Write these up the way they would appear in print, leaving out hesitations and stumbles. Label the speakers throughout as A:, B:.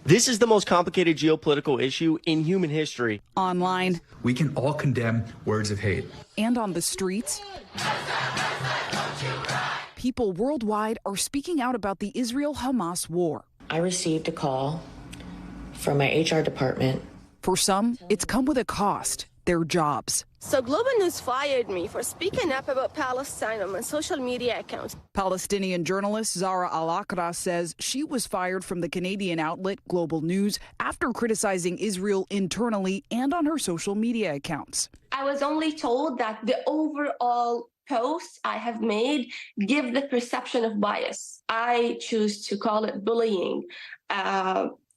A: This is the most complicated geopolitical issue in human history.
B: Online.
C: We can all condemn words of hate.
B: And on the streets. People worldwide are speaking out about the Israel-Hamas war.
D: I received a call from my HR department.
B: For some, it's come with a cost, their jobs.
E: So Global News fired me for speaking up about Palestine on my social media accounts.
B: Palestinian journalist Zara Al-Aqra says she was fired from the Canadian outlet Global News after criticizing Israel internally and on her social media accounts.
F: I was only told that the overall posts I have made give the perception of bias. I choose to call it bullying,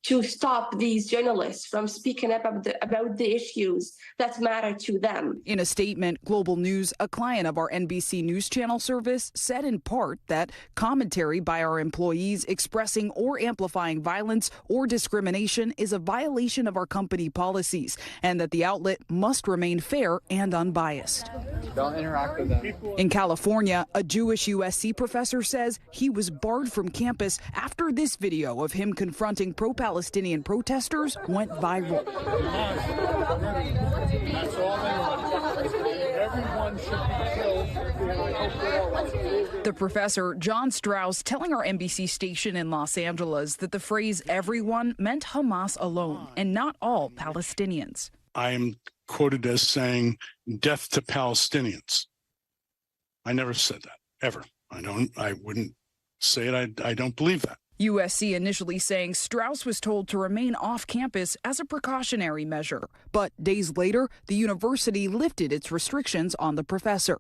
F: to stop these journalists from speaking up about the issues that matter to them.
B: In a statement, Global News, a client of our NBC News Channel service, said in part that commentary by our employees expressing or amplifying violence or discrimination is a violation of our company policies, and that the outlet must remain fair and unbiased.
G: Don't interact with them.
B: In California, a Jewish USC professor says he was barred from campus after this video of him confronting pro-Palestinian protesters went viral.
G: That's all they want. Everyone should be killed.
B: The professor, John Strauss, telling our NBC station in Los Angeles that the phrase everyone meant Hamas alone and not all Palestinians.
H: I am quoted as saying death to Palestinians. I never said that, ever. I wouldn't say it. I don't believe that.
B: USC initially saying Strauss was told to remain off campus as a precautionary measure. But days later, the university lifted its restrictions on the professor.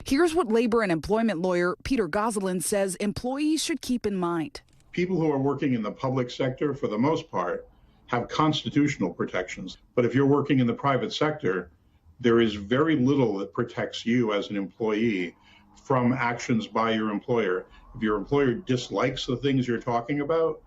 B: Here's what labor and employment lawyer Peter Gosselin says employees should keep in mind.
I: People who are working in the public sector, for the most part, have constitutional protections. But if you're working in the private sector, there is very little that protects you as an employee from actions by your employer. If your employer dislikes the things you're talking about,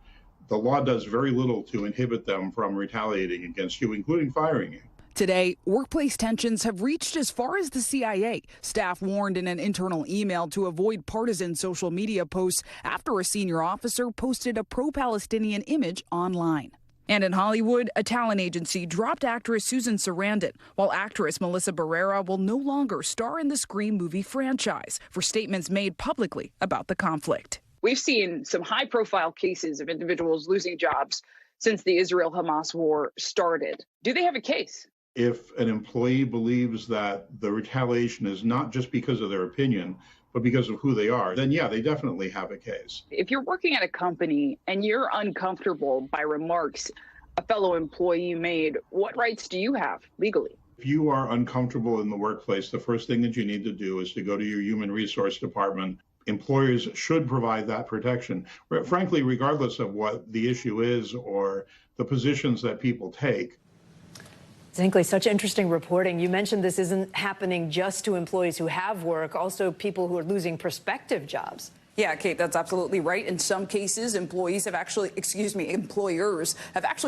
I: the law does very little to inhibit them from retaliating against you, including firing you.
B: Today, workplace tensions have reached as far as the CIA. Staff warned in an internal email to avoid partisan social media posts after a senior officer posted a pro-Palestinian image online. And in Hollywood, a talent agency dropped actress Susan Sarandon, while actress Melissa Barrera will no longer star in the Scream movie franchise for statements made publicly about the conflict.
J: We've seen some high-profile cases of individuals losing jobs since the Israel-Hamas war started. Do they have a case?
I: If an employee believes that the retaliation is not just because of their opinion, but because of who they are, then yeah, they definitely have a case.
J: If you're working at a company and you're uncomfortable by remarks a fellow employee made, what rights do you have legally?
I: If you are uncomfortable in the workplace, the first thing that you need to do is to go to your human resource department. Employers should provide that protection, frankly, regardless of what the issue is or the positions that people take.
K: Zinkley, such interesting reporting. You mentioned this isn't happening just to employees who have work, also people who are losing prospective jobs.
B: Yeah, Kate, that's absolutely right. In some cases, employers have actually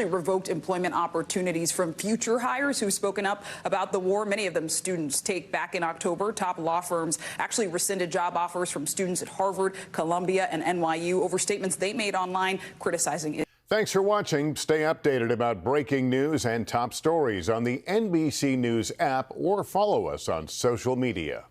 B: revoked employment opportunities from future hires who've spoken up about the war. Many of them students. Take back in October, top law firms actually rescinded job offers from students at Harvard, Columbia, and NYU over statements they made online criticizing it.
L: Thanks for watching. Stay updated about breaking news and top stories on the NBC News app or follow us on social media.